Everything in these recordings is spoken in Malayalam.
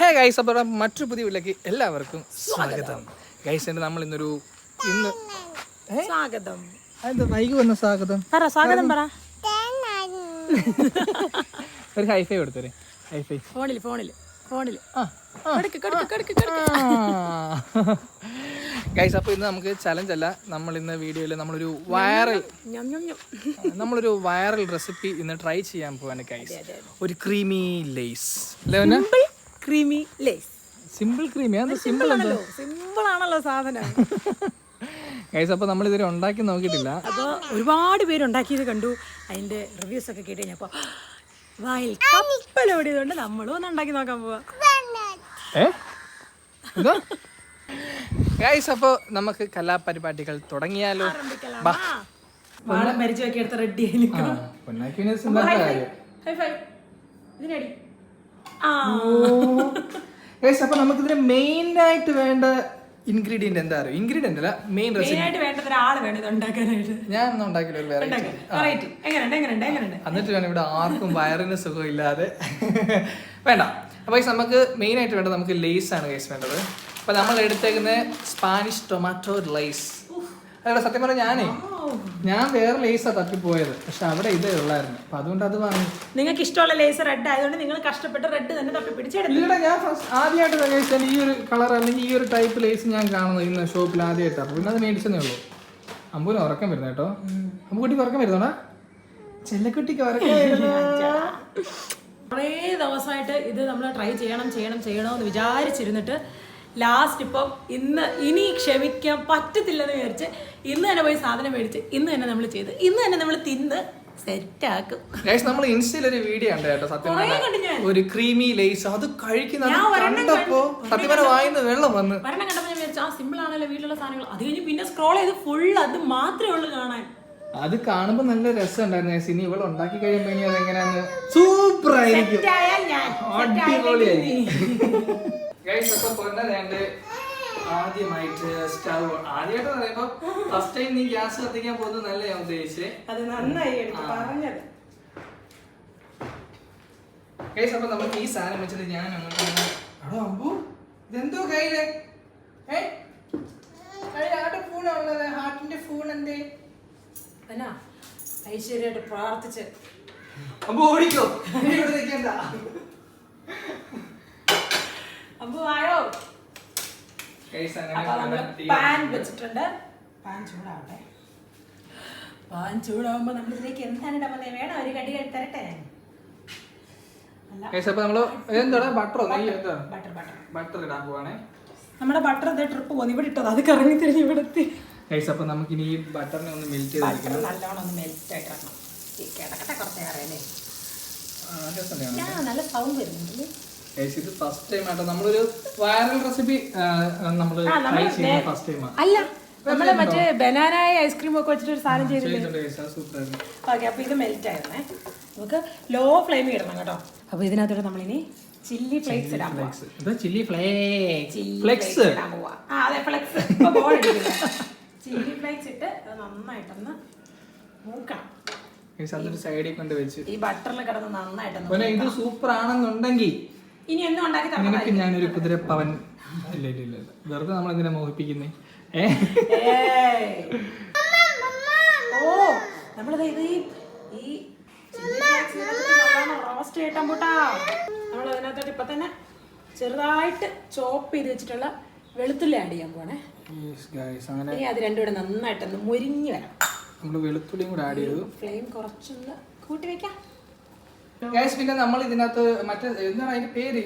ഹേ ഗൈസ്, അപ്പോൾ മറ്റൊരു പുതിയ വീട്ടിലേക്ക് എല്ലാവർക്കും സ്വാഗതം. ഗൈസ്, എൻ്റെ നമ്മൾ ഇന്ന് സ്വാഗതം. എന്താ വൈകി വന്ന സ്വാഗതം സ്വാഗതം പറ. ഒരു ഹൈഫൈ കൊടുത്തേ. ഹൈഫൈ ഫോണിൽ ഗൈസ്. അപ്പോൾ ഇന്ന് നമുക്ക് ചലഞ്ച് അല്ല, നമ്മൾ ഇന്ന് വീഡിയോയിൽ നമ്മളൊരു വൈറൽ റെസിപ്പി ഇന്ന് ട്രൈ ചെയ്യാൻ പോവാണ് ഗൈസ്. ഒരു creamy lace. Creamy lace. Simple creamy. Simple ആണല്ലോ സാധനം. ഗൈസ്, അപ്പോൾ നമ്മൾ ഇതുവരെ ഉണ്ടാക്കി നോക്കിയിട്ടില്ല. അപ്പോൾ ഒരുപാട് പേര് ഉണ്ടാക്കിയത് കണ്ടു. അതിന്റെ റിവ്യൂസ് ഒക്കെ കേട്ട് കഴിഞ്ഞപ്പോൾ വായിൽ കപ്പലോടിയതുകൊണ്ട് നമ്മളും ഒന്ന് ഉണ്ടാക്കി നോക്കാൻ പോവാ. ഗൈസ്, അപ്പോൾ നമുക്ക് കലാപരിപാടികൾ തുടങ്ങിയാലോ? മരിച്ചു വെക്കി എടുത്ത റെഡി ആയിരിക്കും. അപ്പൊ നമുക്കിതിന് മെയിൻ ആയിട്ട് വേണ്ട ഇൻഗ്രീഡിയന്റ് എന്താ അറിയോ? ഇൻഗ്രീഡിയന്റ് അല്ല, മെയിൻ റെസിപ്പി. ഞാൻ ഒന്നും ഉണ്ടാക്കില്ല, ഒരു വെറൈറ്റി. എന്നിട്ട് വേണം ഇവിടെ ആർക്കും വയറിന് സുഖമില്ലാതെ വേണ്ട. അപ്പൊ നമുക്ക് മെയിൻ ആയിട്ട് വേണ്ടത് നമുക്ക് ലേസ് ആണ് ഗൈസ് വേണ്ടത്. അപ്പൊ നമ്മൾ എടുത്തേക്കുന്നത് സ്പാനിഷ് ടൊമാറ്റോ ലേസ്. അതെ, സത്യം പറഞ്ഞാൽ ഞാൻ വേറെ ലേസാ തപ്പിപ്പോയത്, പക്ഷെ അവിടെ ഇതേ ഉള്ളായിരുന്നു. അപ്പൊ അതുകൊണ്ട് അത് വാങ്ങി. നിങ്ങൾക്ക് ഇഷ്ടമുള്ള ലേസ് റെഡ് ആയതുകൊണ്ട് നിങ്ങൾ കഷ്ടപ്പെട്ട് റെഡ് തന്നെ തപ്പി പിടിച്ചെടുത്തു. ഇല്ല, ഞാൻ ആദ്യമായിട്ട് ഈ ഒരു കളർ അല്ലെങ്കിൽ ഈ ഒരു ടൈപ്പ് ലേസ് ഞാൻ കാണുന്നത് ഇന്ന് ഷോപ്പിൽ ആദ്യമായിട്ട്. അപ്പൊ പിന്നെ അത് മേടിച്ചതേ ഉള്ളൂ. അമ്പൂന് ഉറക്കം വരുന്ന കേട്ടോ. അമ്പുകുട്ടിക്ക് ഉറക്കം വരുന്നോടാ? ചെല്ലക്കുട്ടിക്ക് ഉറക്കം വരുന്ന. കുറേ ദിവസമായിട്ട് ഇത് നമ്മൾ ട്രൈ ചെയ്യണമെന്ന് വിചാരിച്ചിരുന്നിട്ട് ലാസ്റ്റ് ഇപ്പം ഇനി ക്ഷമിക്കാൻ പറ്റത്തില്ലെന്ന് വിചാരിച്ച് ഇന്ന് തന്നെ പോയി സാധനം മേടിച്ച് ഇന്ന് തന്നെ നമ്മൾ ചെയ്ത് ഇന്ന് തന്നെ നമ്മൾ തിന്ന് സെറ്റാക്കും. നമ്മൾ ഇൻസ്റ്റയിൽ ഒരു വീഡിയോ ഉണ്ട് കേട്ടോ, സത്യം ഒരു ക്രീമി ലേസ്. അത് കഴിക്കുന്ന കണ്ടപ്പോ സത്യം പറഞ്ഞ വായിന്ന് വെള്ളം വന്ന് ഒരെണ്ണം കണ്ടപ്പോൾ ഞാൻ വിചാരിച്ചു സിമ്പിൾ ആണല്ലോ വീട്ടിലുള്ള സാധനങ്ങൾ. അത് കഴിഞ്ഞ് പിന്നെ സ്ക്രോൾ ചെയ്ത് ഫുൾ അത് മാത്രമേ ഉള്ളൂ കാണാൻ. അത് കാണുമ്പോ നല്ല രസം ഉണ്ടായിരുന്നു. ഇനി ഇവൾ ഉണ്ടാക്കി കഴിയുമ്പോ ഇനി അതെങ്ങനെയാന്ന് സൂപ്പർ ആയിരിക്കും, അടിപൊളിയായിരിക്കും. ആദ്യമായിട്ട് സ്റ്റവ് ആദ്യമായിട്ട് പറയുമ്പോ ഫസ്റ്റ് ടൈം നീ ഗ്യാസ് കത്തിക്കാൻ പോകുന്നത് നല്ല ഞാൻ ഉദ്ദേശിച്ചേ. അത് നന്നായി പറഞ്ഞത്. അപ്പൊ നമുക്ക് ഈ സാധനം വെച്ചിട്ട് ഞാൻ അമ്പു ഇതെന്തോ കയ്യില് ഫോണുള്ളത്, ഹാർട്ടിന്റെ ഫോൺ എന്തേ? ഐശ്വര്യമായിട്ട് പ്രാർത്ഥിച്ച് അമ്പു ഓടിക്കോ, നിൽക്കണ്ട. അമ്പു ആയോ? പാൻ വെച്ചിട്ടുണ്ട്. പാൻ ചൂടാവട്ടെ. പാൻ ചൂടാവുമ്പോ നമ്മൾ ഇതിലേക്ക് എന്താണ് ഇടാൻ വേണം? ഒരു കടി തരട്ടെ. ബട്ടർ ഇടാൻ പോവാണേ. നമ്മുടെ ബട്ടർ ട്രിപ്പ് പോകുന്നു. ഇവിടെ ഇട്ടത് അത് കറങ്ങി തിരിഞ്ഞ് ഇവിടെ എത്തി. അപ്പൊ നമുക്ക് ഇനി ഈ ബട്ടറിനെ ഒന്ന് മെൽറ്റ് ചെയ്ത് നല്ലോണം ഒന്ന് മെൽറ്റ് ആയിട്ട് കുറച്ചേറല്ലേ. നല്ല സൗണ്ട് വരുന്നുണ്ട്. ഇത് ഫസ്റ്റ് ടൈം ആട്ടോ നമ്മളൊരു വൈറൽ റെസിപ്പി നമ്മൾ ട്രൈ ചെയ്യുന്ന ഫസ്റ്റ് ടൈം. അല്ല, നമ്മള് മറ്റേ ബനാന ഐസ്ക്രീം ഒക്കെ വെച്ചിട്ട് ഒരു സാധനം ചെയ്തില്ലേ? ഓക്കെ, അപ്പൊ ഇത് മെൽറ്റ് ആയിരുന്നേ. നമുക്ക് ലോ ഫ്ലെയിമിൽ ഇടണം കേട്ടോ. അപ്പൊ ഇതിനകത്തോടെ നമ്മളിനി ചില്ലി ഫ്ലേക്സ് ഇടാൻ പോവാ. ചില്ലി ഫ്ലേക്സ് ഇടാൻ പോവാ. അതെ, ഫ്ലെക്സ്. ചില്ലി ഫ്ലേക്സ് ഇട്ട് നന്നായിട്ടൊന്ന് മൂക്കണം. സൈഡിൽ കൊണ്ട് വെച്ച് ഈ ബട്ടറിൽ കിടന്ന് നന്നായിട്ടൊന്ന്. ഇത് സൂപ്പർ ആണെന്നുണ്ടെങ്കിൽ ഇനി എന്നും ഉണ്ടാക്കി നിനക്ക് ഞാനൊരു കുതിരപ്പവൻ. ഇല്ല, വെറുതെ നമ്മളെന്തിനാ മോഹിപ്പിക്കുന്നേ? ഓ, നമ്മളത് ഇത് ഈ റോസ്റ്റ് ചെയ്യട്ടാൻ പോട്ടാ. നമ്മൾ അതിനകത്തോട്ട് ഇപ്പൊ തന്നെ ചെറുതായിട്ട് ചോപ്പ് ചെയ്ത് വെച്ചിട്ടുള്ള വെളുത്തുള്ളി ആഡ് ചെയ്യാൻ പോണേ. ഇനി അത് രണ്ടും കൂടെ നന്നായിട്ടൊന്ന് മുരിഞ്ഞ് വരണം. നമ്മള് വെളുത്തുള്ളിയും കൂടെ ആഡ് ചെയ്തു. ഫ്ലെയിം കുറച്ചൊന്ന് കൂട്ടി വെക്കാം. പിന്നെ നമ്മൾ ഇതിനകത്ത് മറ്റേ എന്താണ് അതിന്റെ പേര്?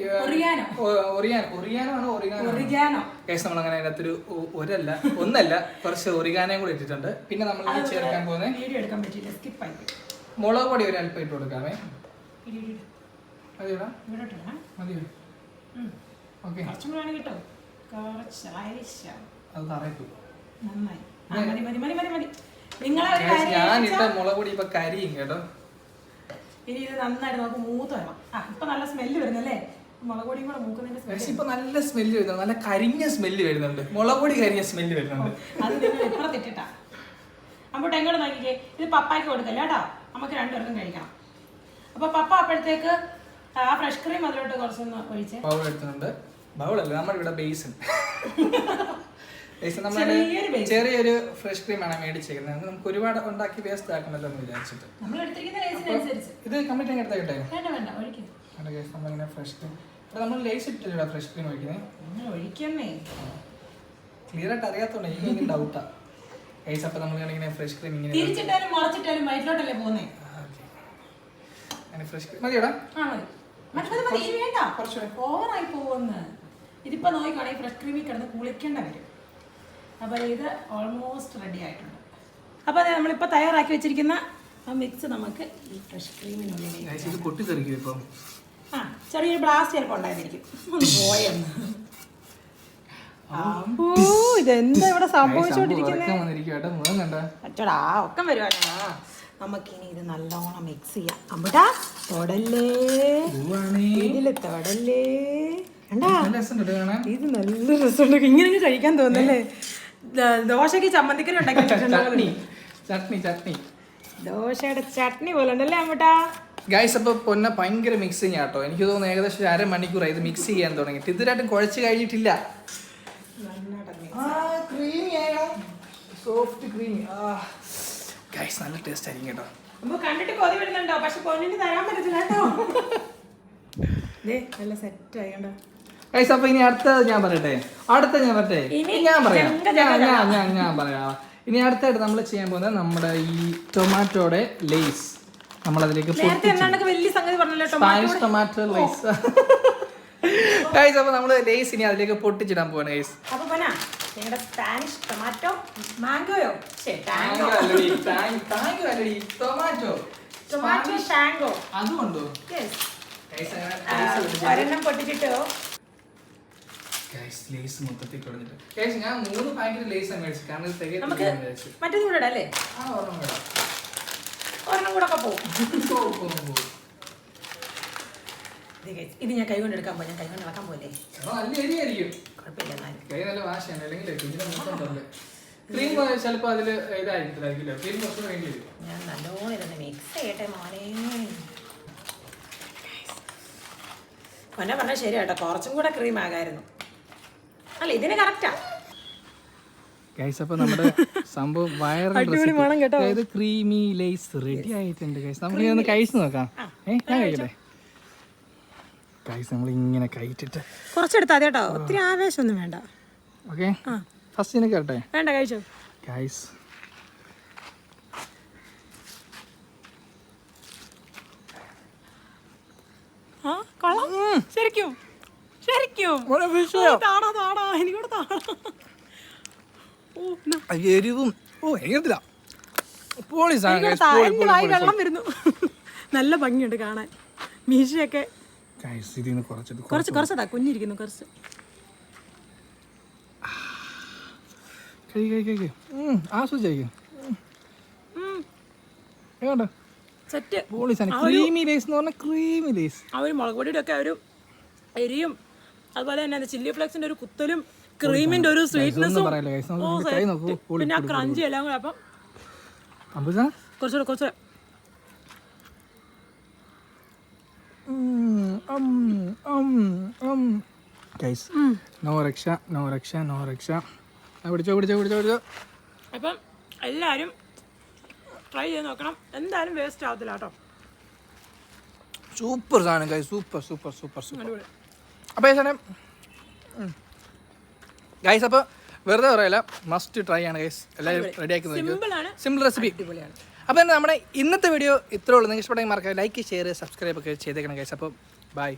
നമ്മളങ്ങനെ അതിനകത്തൊരു ഒന്നല്ല കുറച്ച് ഒറിഗാനയും കൂടെ ഇട്ടിട്ടുണ്ട്. പിന്നെ നമ്മൾ ചേർക്കാൻ പോകുന്നത് മുളക് പൊടി ഒരു അല്പം ഇട്ട് കൊടുക്കാമേ. മതിയോ? ഓക്കെ, അത് തറയിട്ടു. ഞാനിട്ട മുളക് പൊടി ഇപ്പൊ കരിയും കേട്ടോ. ഇനി ഇത് നന്നായിട്ട് നമുക്ക് മൂത്ത് വരണം. ഇപ്പൊ നല്ല സ്മെല്ല് വരുന്നല്ലേ? മുളക് പൊടിയും കൂടെ മൂക്കുന്നതിന്റെ ഇപ്പൊ നല്ല സ്മെല്ല് വരുന്നുണ്ട്, നല്ല കരിഞ്ഞ സ്മെല്ല് വരുന്നുണ്ട്. മുളക് പൊടി കരിഞ്ഞ സ്മെല്ല് വരുന്നുണ്ട്. അത് നിങ്ങൾ ഇപ്പുറത്തിട്ടാ. അപ്പോട്ട് എങ്ങോട്ട് നോക്കിക്കേ. ഇത് പപ്പായ്ക്ക് കൊടുക്കല്ല കേട്ടോ, നമുക്ക് രണ്ടുപേർക്കും കഴിക്കണം. അപ്പൊ പപ്പ അപ്പോഴത്തേക്ക് ആ ഫ്രഷ് ക്രീം അതിലോട്ട് കുറച്ചൊന്ന് ഒഴിച്ച് ബൗൾ എടുത്തിട്ടുണ്ട്. ബൗളല്ല, നമ്മുടെ ഇവിടെ ബേസിൻ. നമ്മൾ ചെറിയൊരു ഫ്രഷ് ക്രീമാണ് മേടിച്ചേക്കുന്നത്. നമുക്ക് ഒരുപാട് ഉണ്ടാക്കി വേസ്റ്റ് ആക്കണല്ലോ എന്ന് വിചാരിച്ചിട്ട്. ഇത് കംപ്ലീറ്റ് അങ്ങ് എടുത്തായിട്ടെ നമ്മളിങ്ങനെ ഫ്രഷ് ക്രീം നമ്മൾ ലേസ് ഇട്ടില്ല ഫ്രഷ് ക്രീം ഒഴിക്കുന്നേ. ക്ലിയർ ആയിട്ട് അറിയാത്തോണ്ട് എനിക്ക് ഡൗട്ടാ ഗൈസ്. അപ്പൊ നമ്മളിങ്ങനെ ഫ്രഷ് ക്രീം ഇങ്ങനെ ഫ്രഷ് ക്രീം മതിയോടാ. ഇതിപ്പോ നോക്കിക്കാണെങ്കിൽ ഫ്രഷ് ക്രീമിൽ കിടന്ന് കുളിക്കേണ്ട വരും. അപ്പോൾ ഇത് ഓൾമോസ്റ്റ് റെഡി ആയിട്ടുണ്ട്. അപ്പോൾ അതെ നമ്മളിപ്പോൾ തയ്യാറാക്കി വെച്ചിരിക്കുന്ന ആ മിക്സ് നമുക്ക് ഈ ഫ്രഷ് ക്രീമിനുള്ളിലേക്ക് പൊട്ടിത്തെറിക്കും ഇപ്പം. ആ ചെറിയൊരു ബ്ലാസ്റ്റ് ചിലപ്പോൾ ഉണ്ടായിരിക്കും. പോയെന്ന് ഇതെന്താ ഇവിടെ സംഭവിച്ചോണ്ടിരിക്കുന്നത്? അച്ചോടാ ഒക്കം വരുവാനാ. നമുക്കിനി ഇത് നല്ലോണം മിക്സ് ചെയ്യാം. അമ്പടാ തൊടല്ലേ, ഇതില് തൊടല്ലേ. ഇത് നല്ല രസമുണ്ട്. ഇങ്ങനെ കഴിക്കാൻ തോന്നല്ലേ? ദോശക്ക് ചമ്മന്തിക്കറി ഉണ്ടാക്കി ദോശയുടെ ചട്നി പോലെ ഉണ്ടല്ലേ അമ്മട്ടാ. ഗൈസ് അപ്പോൾ പൊന്ന ഭയങ്കര മിക്സിങ് ആട്ടോ. എനിക്ക് തോന്നുന്നു ഏകദേശം 1/2 മണിക്കൂറായി ഇത് മിക്സ് ചെയ്യാൻ തുടങ്ങിയിട്ട്. ഇതുവരായിട്ടും കുഴച്ച് കഴിഞ്ഞിട്ടില്ല. സോഫ്റ്റ് ക്രീമി ഗൈസ്, നല്ല ടേസ്റ്റ് ആയിരിക്കും കേട്ടോ. കണ്ടിട്ട് കൊതി വരുന്നുണ്ടോ? പക്ഷെ പൊന്നിന് തരാൻ പറ്റത്തില്ല കേട്ടോ. നല്ല സെറ്റ് ആയിട്ടോ ഗൈസ്. അപ്പൊ ഇനി അടുത്തത് ഞാൻ പറയട്ടെ. ഞാൻ പറയാം. ഇനി അടുത്തായിട്ട് നമ്മൾ ചെയ്യാൻ പോകുന്നത് നമ്മുടെ ഈ ടൊമാറ്റോയുടെ ലേസ് നമ്മളതിലേക്ക് സ്പാനിഷ് ടൊമാറ്റോ ലേസ് ഗൈസ്. അപ്പൊ നമ്മള് ലേസ് ഇനി അതിലേക്ക് പൊട്ടിച്ചിടാൻ പോവാണ് ഗൈസ്. സ്പാനിഷ് ടൊമാറ്റോ മാംഗോയോ ടൊമാറ്റോ ഷാങ്കോ അതുകൊണ്ടോ ഒരെണ്ണം പൊട്ടിച്ചിട്ടോ. ലേസ് മൊത്തത്തിൽ കൊടുത്തിട്ട് ഞാൻ 3 പാക്കറ്റ് ലേസ് മേടിച്ചു. കാരണം മറ്റൊന്നും കൂടെ ഇടല്ലേ? ഒരെണ്ണം കൂടെ ഒക്കെ പോകും. ഇത് ഞാൻ കൈ കൊണ്ട് എടുക്കാൻ പോയി. ഞാൻ കൈ കൊണ്ട് ഇളക്കാൻ പോലെ കുഴപ്പമില്ല. ഞാൻ നല്ലോണം ഇതൊന്ന് മിക്സ് ചെയ്യട്ടെ മോനെ. പൊന്നെ പറഞ്ഞാൽ ശരി കേട്ടോ, കുറച്ചും കൂടെ ക്രീം ആകായിരുന്നു. അല്ല ഇതിന് കറക്റ്റാ ഗൈസ്. അപ്പൊ നമ്മുടെ സംഭവം വയറിൽ ക്രീമി ലേസ് റെഡി ആയിട്ടുണ്ട് ഗൈസ്. നമുക്ക് ഇതൊന്ന് കഴിച്ചു നോക്കാം. ഞാൻ കഴിക്കട്ടെ ഗൈസ്. നമ്മൾ ഇങ്ങനെ കഴിച്ചിട്ട് കുറച്ചെടുത്താ കേട്ടോ, ഒത്തിരി ആവേശമൊന്നും വേണ്ട. ഓക്കെ ഫസ്റ്റ് എനിക്ക് കേട്ടെ. വേണ്ട കഴിച്ചോ ഗൈസ്. ശരിക്കും എരിവും വെള്ളം വരുന്നു. നല്ല ഭംഗിയുണ്ട് കാണാൻ. മീശയൊക്കെ കുറച്ചതാ കുഞ്ഞിരിക്കുന്നു. കുറച്ച് ആസ്വദിക്കും. സെറ്റ്. ആ ഒരു മുളക് പൊടിയുടെ ഒക്കെ ഒരു എരിയും അതുപോലെ തന്നെ ചില്ലി ഫ്ലേക്സിന്റെ ഒരു കുത്തലും ക്രീമിന്റെ ഒരു സ്വീറ്റ്നെസ്സും പിന്നെ ആ ക്രഞ്ചി എല്ലാം കൂടെ. അപ്പം കുറച്ചുകൂടെ പിടിച്ചോ. അപ്പം എല്ലാവരും ട്രൈ ചെയ്ത് നോക്കണം. എന്തായാലും വേസ്റ്റ് ആവത്തില്ല കേട്ടോ. സൂപ്പർ സാധനം ഗൈസ്. സൂപ്പർ. അപ്പോൾ ഈ സാധനം ഗൈസ് അപ്പോൾ വെറുതെ പറയല്ല, മസ്റ്റ് ട്രൈ ആണ് ഗൈസ്. എല്ലാവരും റെഡിയാക്കി നോക്കി. Simple recipe. അപ്പോൾ തന്നെ നമ്മുടെ ഇന്നത്തെ വീഡിയോ ഇത്രേ ഉള്ളൂ. നിങ്ങൾക്ക് ഇഷ്ടപ്പെട്ടെങ്കിൽ മറക്കാം ലൈക്ക് ഷെയർ സബ്സ്ക്രൈബ് ഒക്കെ ചെയ്തേക്കണം ഗൈസ്. അപ്പോൾ ബൈ.